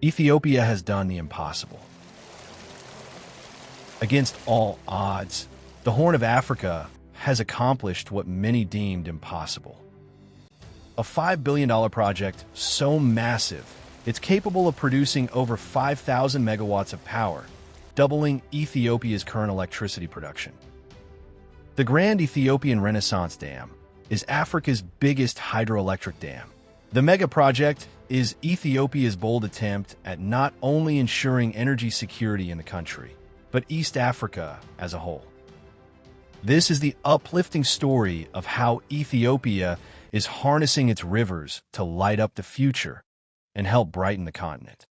Ethiopia has done the impossible. Against all odds, the Horn of Africa has accomplished what many deemed impossible. A $5 billion project so massive, it's capable of producing over 5,000 megawatts of power, doubling Ethiopia's current electricity production. The Grand Ethiopian Renaissance Dam is Africa's biggest hydroelectric dam. The mega project is Ethiopia's bold attempt at not only ensuring energy security in the country, but East Africa as a whole. This is the uplifting story of how Ethiopia is harnessing its rivers to light up the future and help brighten the continent.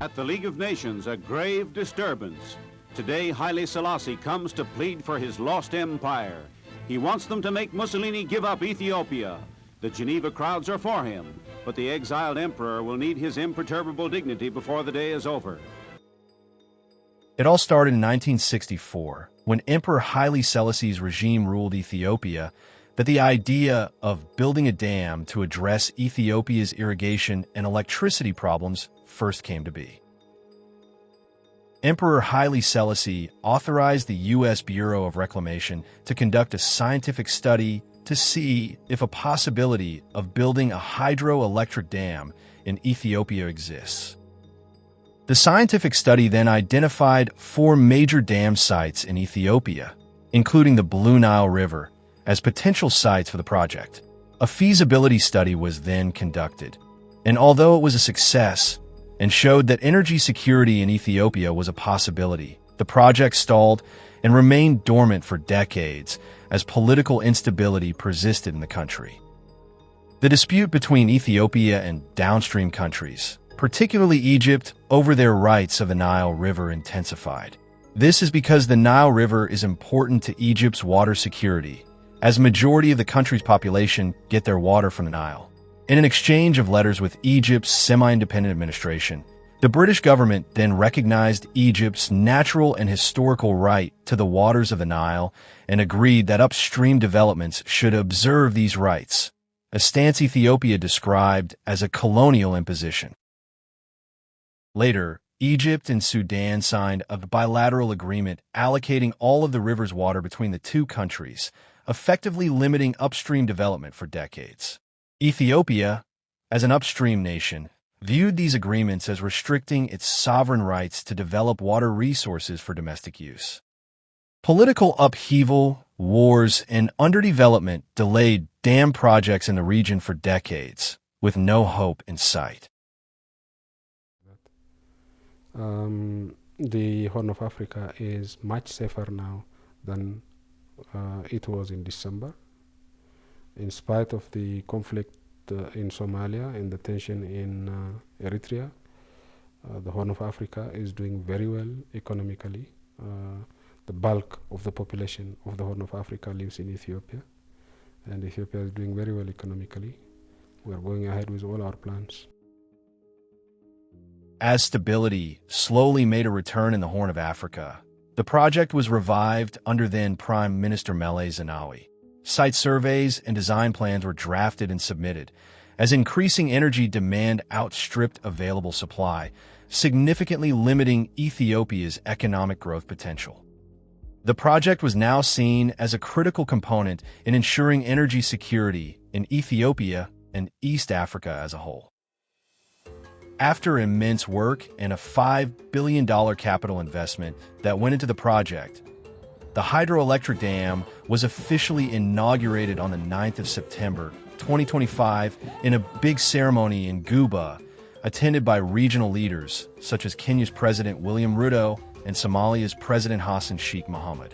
At the League of Nations, a grave disturbance. Today, Haile Selassie comes to plead for his lost empire. He wants them to make Mussolini give up Ethiopia. The Geneva crowds are for him, but the exiled emperor will need his imperturbable dignity before the day is over. It all started in 1964, when Emperor Haile Selassie's regime ruled Ethiopia, that the idea of building a dam to address Ethiopia's irrigation and electricity problems first came to be. Emperor Haile Selassie authorized the U.S. Bureau of Reclamation to conduct a scientific study to see if a possibility of building a hydroelectric dam in Ethiopia exists. The scientific study then identified 4 major dam sites in Ethiopia, including the Blue Nile River, as potential sites for the project. A feasibility study was then conducted, and although it was a success and showed that energy security in Ethiopia was a possibility, the project stalled and remained dormant for decades as political instability persisted in the country. The dispute between Ethiopia and downstream countries, particularly Egypt, over their rights of the Nile River intensified. This is because the Nile River is important to Egypt's water security, as a majority of the country's population get their water from the Nile. In an exchange of letters with Egypt's semi-independent administration, the British government then recognized Egypt's natural and historical right to the waters of the Nile and agreed that upstream developments should observe these rights, a stance Ethiopia described as a colonial imposition. Later, Egypt and Sudan signed a bilateral agreement allocating all of the river's water between the two countries, effectively limiting upstream development for decades. Ethiopia, as an upstream nation, viewed these agreements as restricting its sovereign rights to develop water resources for domestic use. Political upheaval, wars, and underdevelopment delayed dam projects in the region for decades, with no hope in sight. The Horn of Africa is much safer now than it was in December. In spite of the conflict in Somalia and the tension in Eritrea, the Horn of Africa is doing very well economically. The bulk of the population of the Horn of Africa lives in Ethiopia, and Ethiopia is doing very well economically. We are going ahead with all our plans. As stability slowly made a return in the Horn of Africa, the project was revived under then Prime Minister Meles Zenawi. Site surveys and design plans were drafted and submitted, as increasing energy demand outstripped available supply, significantly limiting Ethiopia's economic growth potential. The project was now seen as a critical component in ensuring energy security in Ethiopia and East Africa as a whole. After immense work and a $5 billion capital investment that went into the project, the hydroelectric dam was officially inaugurated on the 9th of September 2025 in a big ceremony in Juba, attended by regional leaders such as Kenya's President William Ruto and Somalia's President Hassan Sheikh Mohamud.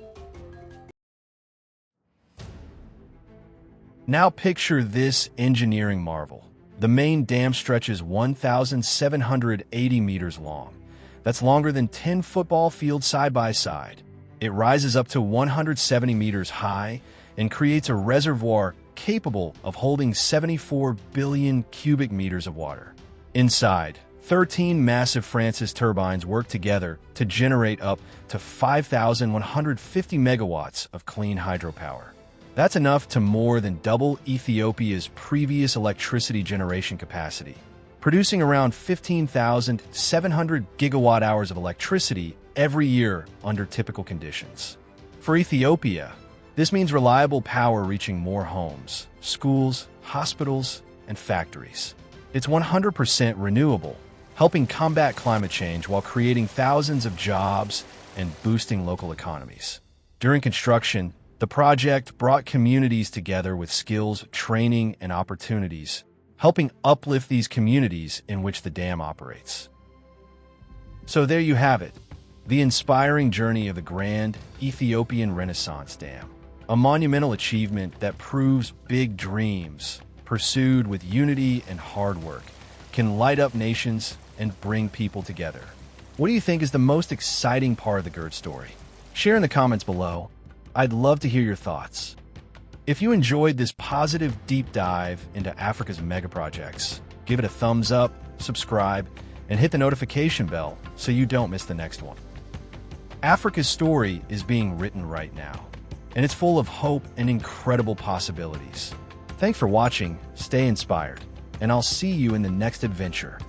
Now picture this engineering marvel. The main dam stretches 1,780 meters long. That's longer than 10 football fields side by side. It rises up to 170 meters high and creates a reservoir capable of holding 74 billion cubic meters of water. Inside, 13 massive Francis turbines work together to generate up to 5,150 megawatts of clean hydropower. That's enough to more than double Ethiopia's previous electricity generation capacity, producing around 15,700 gigawatt hours of electricity every year under typical conditions. For Ethiopia, this means reliable power reaching more homes, schools, hospitals, and factories. It's 100% renewable, helping combat climate change while creating thousands of jobs and boosting local economies. During construction, the project brought communities together with skills, training, and opportunities, helping uplift these communities in which the dam operates. So there you have it, the inspiring journey of the Grand Ethiopian Renaissance Dam, a monumental achievement that proves big dreams, pursued with unity and hard work, can light up nations and bring people together. What do you think is the most exciting part of the GERD story? Share in the comments below. I'd love to hear your thoughts. If you enjoyed this positive deep dive into Africa's mega projects, give it a thumbs up, subscribe, and hit the notification bell so you don't miss the next one. Africa's story is being written right now, and it's full of hope and incredible possibilities. Thanks for watching, stay inspired, and I'll see you in the next adventure.